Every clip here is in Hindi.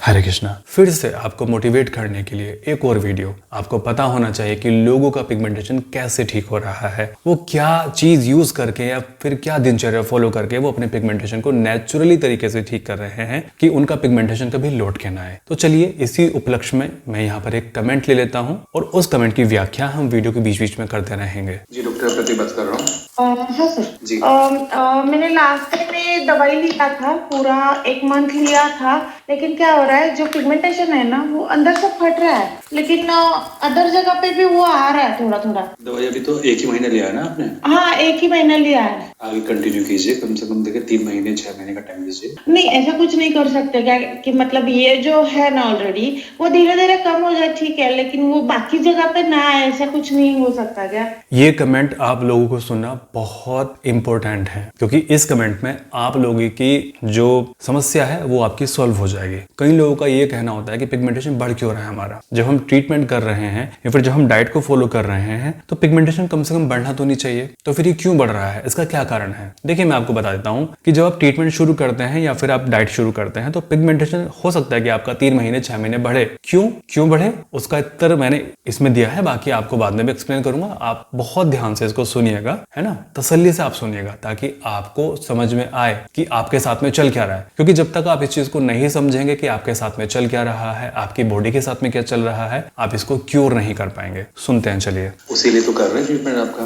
हरे कृष्णा। फिर से आपको मोटिवेट करने के लिए एक और वीडियो। आपको पता होना चाहिए कि लोगों का पिगमेंटेशन कैसे ठीक हो रहा है, वो क्या चीज यूज करके या फिर क्या दिनचर्या फॉलो करके वो अपने पिगमेंटेशन को नेचुरली तरीके से ठीक कर रहे हैं कि उनका पिगमेंटेशन कभी लौट के ना आए। तो चलिए इसी उपलक्ष्य में मैं यहाँ पर एक कमेंट ले लेता हूँ और उस कमेंट की व्याख्या हम वीडियो के बीच बीच में करते रहेंगे। जी डॉक्टर प्रति बात कर रहा हूँ। हाँ सर जी। मैंने लास्ट टाइम में दवाई लिया था, पूरा 1 मंथ लिया था, लेकिन क्या हो रहा है, जो पिगमेंटेशन है ना वो अंदर से फट रहा है, लेकिन अदर जगह पे भी वो आ रहा है थोड़ा थोड़ा। दवाई अभी तो 1 ही महीना लिया है ना आपने? हाँ 1 ही महीना लिया है। आगे कंटिन्यू कीजिए, कम से कम देखिए 3 महीने 6 महीने का टाइम दीजिए। नहीं ऐसा कुछ नहीं कर सकते क्या कि मतलब ये जो है ना ऑलरेडी वो धीरे धीरे कम हो जाए, ठीक है, लेकिन वो बाकी जगह पे ना आए, ऐसा कुछ नहीं हो सकता क्या? ये कमेंट आप लोगों को सुनना बहुत इंपॉर्टेंट है, क्योंकि इस कमेंट में आप लोगों की जो समस्या है वो आपकी सॉल्व हो जाएगी। कई लोगों का ये कहना होता है कि पिगमेंटेशन बढ़ क्यों रहा है हमारा, जब हम ट्रीटमेंट कर रहे हैं या फिर जब हम डाइट को फॉलो कर रहे हैं तो पिगमेंटेशन कम से कम बढ़ना तो नहीं चाहिए, तो फिर ये क्यों बढ़ रहा है, इसका क्या कारण है? देखिए मैं आपको बता देता हूँ कि जब आप ट्रीटमेंट शुरू करते हैं या फिर आप डाइट शुरू करते हैं तो पिगमेंटेशन हो सकता है कि आपका 3 महीने 6 महीने बढ़े। क्यों बढ़े उसका उत्तर मैंने इसमें दिया है, बाकी आपको बाद में भी एक्सप्लेन करूंगा। आप बहुत ध्यान से इसको सुनिएगा, है ना, तसल्ली से आप सुनिएगा ताकि आपको समझ में आए कि आपके साथ में चल क्या रहा है। क्योंकि जब तक आप इस चीज को नहीं समझेंगे कि आपके साथ में चल क्या रहा है, आपकी बॉडी के साथ में क्या चल रहा है, आप इसको क्योर नहीं कर पाएंगे। सुनते हैं, चलिए। उसी लिए तो कर रहे हैं ट्रीटमेंट आपका।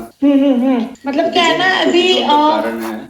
मतलब क्या है ना, अभी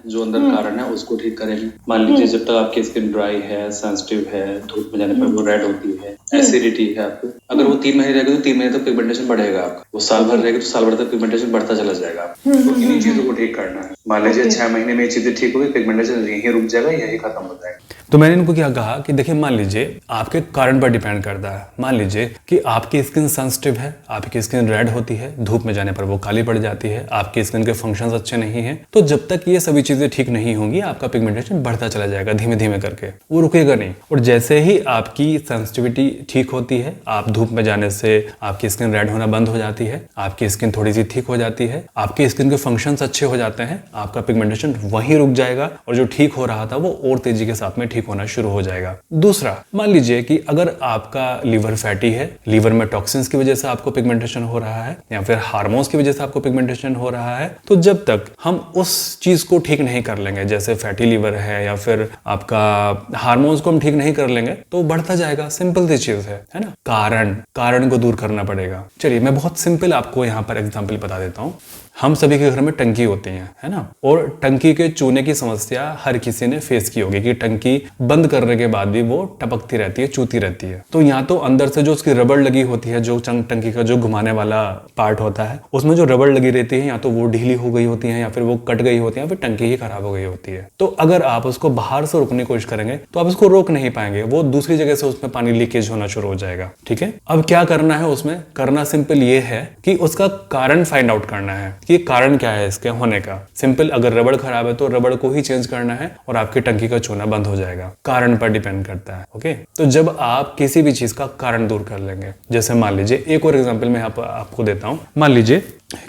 जो अंदर कारण है उसको ठीक करेंगे। मान लीजिए जब तक आपकी स्किन ड्राई है, सेंसिटिव है, धूप में जाने पर वो रेड होती है, एसिडिटी है आपको, अगर वो 3 महीने रहेगी तो 3 महीने तक पिगमेंटेशन बढ़ेगा आपका। वो साल भर रहेगी तो साल भर तक पिगमेंटेशन बढ़ता चला जाएगा। तो इन्हीं चीजों को ठीक करना है। मान लीजिए 6 महीने में ये चीजें ठीक होगी, पिगमेंटेशन यहीं रुक जाएगा, यही खत्म हो जाएगा। तो मैंने इनको क्या कहा कि देखिए मान लीजिए आपके कारण पर डिपेंड करता है। मान लीजिए कि आपकी स्किन सेंसिटिव है, आपकी स्किन रेड होती है, धूप में जाने पर वो काली पड़ जाती है, आपकी स्किन के फंक्शंस अच्छे नहीं हैं, तो जब तक ये सभी चीजें ठीक नहीं होंगी आपका पिगमेंटेशन बढ़ता चला जाएगा धीमे धीमे करके, वो रुकेगा नहीं। और जैसे ही आपकी सेंसिटिविटी ठीक होती है, आप धूप में जाने से आपकी स्किन रेड होना बंद हो जाती है, आपकी स्किन थोड़ी सी ठीक हो जाती है, आपकी स्किन के फंक्शंस अच्छे हो जाते हैं, आपका पिगमेंटेशन वहीं रुक जाएगा और जो ठीक हो रहा था वो और तेजी के साथ में ठीक होना शुरू हो जाएगा। दूसरा, मान लीजिए कि अगर आपका लीवर फैटी है, लीवर में टॉक्सिन्स की वजह से आपको पिगमेंटेशन हो रहा है या फिर हार्मोन्स की वजह से आपको पिगमेंटेशन हो रहा है, तो जब तक हम उस चीज को ठीक नहीं कर लेंगे, जैसे फैटी लीवर है या फिर आपका हार्मोन्स को हम ठीक नहीं कर लेंगे तो बढ़ता जाएगा। सिंपल सी चीज है ना। कारण को दूर करना पड़ेगा। चलिए मैं बहुत सिंपल आपको यहाँ पर एग्जाम्पल बता देता हूँ। हम सभी के घर में टंकी होती है ना, और टंकी के चूने की समस्या हर किसी ने फेस की होगी कि टंकी बंद करने के बाद भी वो टपकती रहती है, चूती रहती है। तो यहाँ तो अंदर से जो उसकी रबड़ लगी होती है, जो टंकी का जो घुमाने वाला पार्ट होता है, उसमें जो रबड़ लगी रहती है या तो वो ढीली हो गई होती है या फिर वो कट गई होती है या फिर टंकी ही खराब हो गई होती है। तो अगर आप उसको बाहर से रोकने की कोशिश करेंगे तो आप उसको रोक नहीं पाएंगे, वो दूसरी जगह से उसमें पानी लीकेज होना शुरू हो जाएगा। ठीक है, अब क्या करना है, उसमें करना सिंपल ये है कि उसका कारण फाइंड आउट करना है कि कारण क्या है इसके होने का। सिंपल, अगर रबड़ खराब है तो रबड़ को ही चेंज करना है और आपकी टंकी का चूना बंद हो जाएगा। कारण पर डिपेंड करता है। ओके, तो जब आप किसी भी चीज का कारण दूर कर लेंगे, जैसे मान लीजिए एक और एग्जांपल मैं आपको देता हूं। मान लीजिए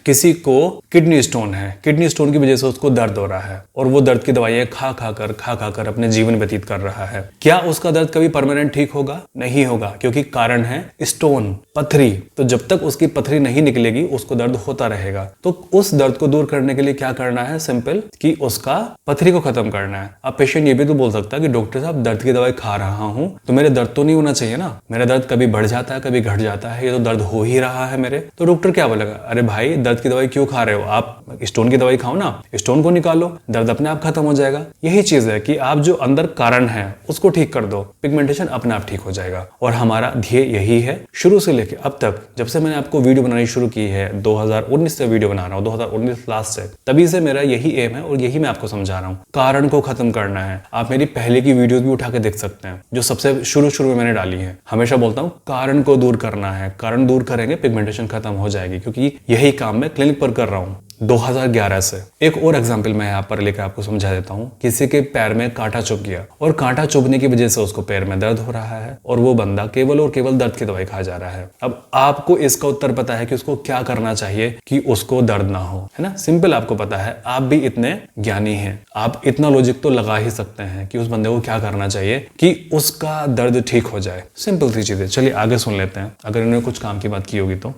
किसी को किडनी स्टोन है, किडनी स्टोन की वजह से उसको दर्द हो रहा है और वो दर्द की दवाइयां खा खा कर अपने जीवन व्यतीत कर रहा है। क्या उसका दर्द कभी परमानेंट ठीक होगा? नहीं होगा, क्योंकि कारण है स्टोन, पथरी। तो जब तक उसकी पथरी नहीं निकलेगी उसको दर्द होता रहेगा। तो उस दर्द को दूर करने के लिए क्या करना है? सिंपल, कि उसका पथरी को खत्म करना है। अब पेशेंट ये भी तो बोल सकता है कि डॉक्टर साहब दर्द की दवाई खा रहा हूं तो मेरे दर्द तो नहीं होना चाहिए ना, मेरा दर्द कभी बढ़ जाता है कभी घट जाता है, ये तो दर्द हो ही रहा है मेरे। तो डॉक्टर क्या बोलेगा? अरे भाई दर्द की दवाई क्यों खा रहे हो, आप स्टोन की दवाई खाओ ना, स्टोन को निकालो, दर्द अपने आप खत्म हो जाएगा। यही चीज है कि आप जो अंदर कारण है उसको ठीक कर दो, पिगमेंटेशन अपने आप ठीक हो जाएगा। और हमारा ध्येय यही है शुरू से लेकर अब तक, जब से मैंने आपको वीडियो बनानी शुरू की है, 2019 से वीडियो बना रहा हूँ, 2019 लास्ट से, तभी से मेरा यही एम है और यही मैं आपको समझा रहा हूँ। कारण को खत्म करना है। आप मेरी पहले की वीडियोस भी उठा के देख सकते हैं जो सबसे शुरू में मैंने डाली है। हमेशा बोलता हूँ कारण को दूर करना है, कारण दूर करेंगे पिगमेंटेशन खत्म हो जाएगी, क्योंकि यही काम मैं क्लिनिक पर कर रहा हूँ। 2011 से। एक और एग्जाम्पल मैं यहाँ पर लेकर आपको समझा देता हूँ। किसी के पैर में कांटा चुभ गया और कांटा चुभने की वजह से उसको पैर में दर्द हो रहा है और वो बंदा केवल और केवल दर्द की दवाई खा जा रहा है। अब आपको इसका उत्तर पता है कि उसको क्या करना चाहिए कि उसको दर्द ना हो, है ना। सिंपल आपको पता है, आप भी इतने ज्ञानी हैं, आप इतना लॉजिक तो लगा ही सकते हैं कि उस बंदे को क्या करना चाहिए कि उसका दर्द ठीक हो जाए। सिंपल सी चीजें। चलिए आगे सुन लेते हैं, अगर इन्होंने कुछ काम की बात की होगी तो।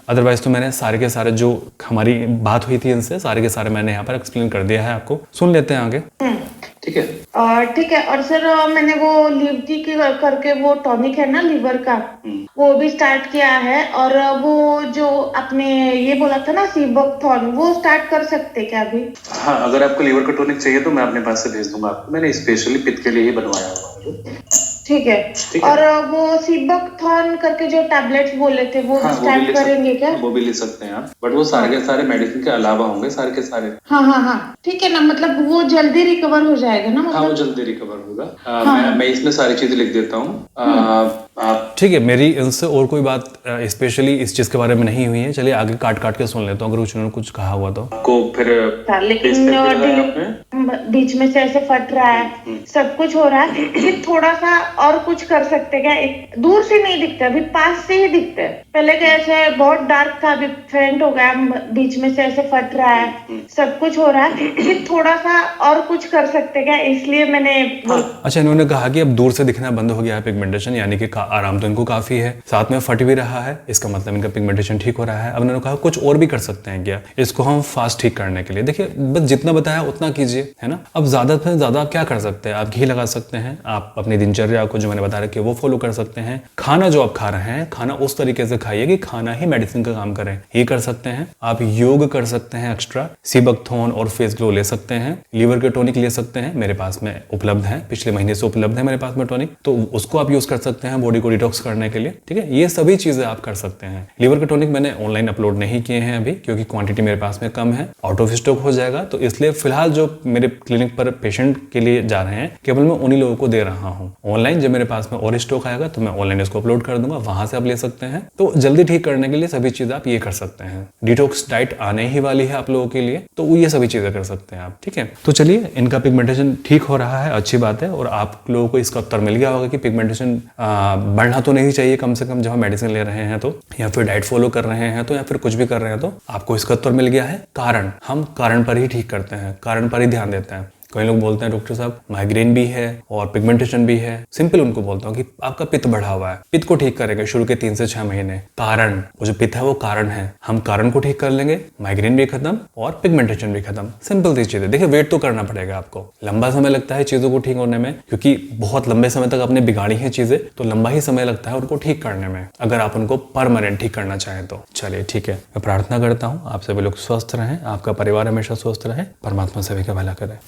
अदरवाइज तो मैंने सारे के सारे जो हमारी बात हुई थी इनसे, सारे के सारे मैंने यहाँ पर एक्सप्लेन कर दिया है आपको। सुन लेते हैं आगे। ठीक है। ठीक है। और सर मैंने वो लिवटी की करके वो टॉनिक है ना लीवर का, वो भी स्टार्ट किया है। और वो जो आपने ये बोला था ना सीबकथॉर्न, वो स्टार्ट कर सकते क्या अभी? हाँ, अगर आपको लीवर का टॉनिक चाहिए तो मैं अपने पास से भेज दूंगा आपको। मैंने स्पेशली पित्त के लिए ही बनवाया हुआ है। ठीक है। और वो सीबकथॉर्न करके जो टैबलेट्स बोले थे वो भी स्टार्ट करेंगे क्या? वो भी ले सकते हैं आप, बट वो सारे के सारे मेडिसिन के अलावा होंगे, सारे के सारे। हाँ, ठीक है ना। मतलब वो जल्दी रिकवर हो जाएगा ना? हाँ, वो जल्दी रिकवर होगा। मैं इसमें सारी चीजें लिख देता हूँ। आप ठीक है, मेरी इनसे और कोई बात स्पेशली इस चीज के बारे में नहीं हुई है। चलिए आगे काट काट के सुन लेता हूँ, अगर उन्होंने कुछ कहा हुआ तो। आपको फिर लेकिन बीच में से ऐसे फट रहा है, सब कुछ हो रहा है, फिर थोड़ा सा और कुछ कर सकते क्या? एक दूर से नहीं दिखता, अभी पास से ही दिखता है। पहले कैसे बहुत डार्क था, अभी फेंट हो गया, बीच में से ऐसे फट रहा है, सब कुछ हो रहा है, फिर थोड़ा सा और कुछ कर सकते क्या? इसलिए मैंने अच्छा, इन्होंने कहा कि अब दूर से दिखना बंद हो गया है पिगमेंटेशन, यानी कि आराम तो इनको काफी है, साथ में फट भी रहा है, इसका मतलब इनका पिगमेंटेशन ठीक हो रहा है। अब इन्होंने कहा कुछ और भी कर सकते हैं क्या इसको हम फास्ट ठीक करने के लिए? देखिए बस जितना बताया उतना कीजिए, है ना। अब ज्यादा से ज्यादा क्या कर सकते हैं? आप घी लगा सकते हैं, आप अपनी दिनचर्या को जो मैंने बता रखी है वो फॉलो कर सकते हैं। खाना जो आप खा रहे हैं, खाना उस तरीके से खाइए कि खाना ही मेडिसिन का काम करे, ये कर सकते हैं। आप योग कर सकते हैं, एक्स्ट्रा सीबकथॉर्न और फेस ग्लो ले सकते हैं, लीवर के टॉनिक ले सकते हैं, मेरे पास में उपलब्ध है, पिछले महीने से उपलब्ध है मेरे पास में टॉनिक, तो उसको आप यूज कर सकते हैं बॉडी को डिटॉक्स करने के लिए। ठीक है, ये सभी चीजें आप कर सकते हैं। लीवर के टॉनिक मैंने ऑनलाइन अपलोड नहीं किए हैं अभी, क्योंकि क्वांटिटी मेरे पास में कम है, आउट ऑफ स्टॉक हो जाएगा, तो इसलिए फिलहाल जो मेरे क्लिनिक पर पेशेंट के लिए जा रहे हैं केवल मैं उन्हीं लोगों को दे रहा हूँ। ऑनलाइन जब मेरे पास में और स्टॉक आएगा तो मैं ऑनलाइन इसको अपलोड कर दूंगा, वहां से आप ले सकते हैं। तो जल्दी ठीक करने के लिए सभी चीजें आप ये कर सकते हैं। डिटॉक्स डाइट आने ही वाली है आप लोगों के लिए, तो ये सभी चीजें कर सकते हैं आप। ठीक है, तो चलिए इनका पिगमेंटेशन ठीक हो रहा है, अच्छी बात है। और आप लोगों को इसका उत्तर मिल गया होगा कि पिगमेंटेशन बढ़ना तो नहीं चाहिए कम से कम जब हम मेडिसिन ले रहे हैं तो, या फिर डाइट फॉलो कर रहे हैं तो, या फिर कुछ भी कर रहे हैं तो। आपको इसका उत्तर मिल गया है। कारण, हम कारण पर ही ठीक करते हैं, कारण पर ही ध्यान देते हैं। कई लोग बोलते हैं डॉक्टर साहब माइग्रेन भी है और पिगमेंटेशन भी है। सिंपल उनको बोलता हूँ कि आपका पित्त बढ़ा हुआ है, पित्त को ठीक करेंगे शुरू के 3 से 6 महीने। कारण, वो जो पित्त है वो कारण है, हम कारण को ठीक कर लेंगे, माइग्रेन भी खत्म और पिगमेंटेशन भी खत्म। सिंपल सी चीज है। देखिए वेट तो करना पड़ेगा आपको, लंबा समय लगता है चीजों को ठीक होने में, क्योंकि बहुत लंबे समय तक आपने बिगाड़ी है चीजें, तो लंबा ही समय लगता है उनको ठीक करने में, अगर आप उनको परमानेंट ठीक करना चाहें तो। चलिए ठीक है, मैं प्रार्थना करता हूँ आप सभी लोग स्वस्थ रहें, आपका परिवार हमेशा स्वस्थ रहे, परमात्मा सभी का भला करे।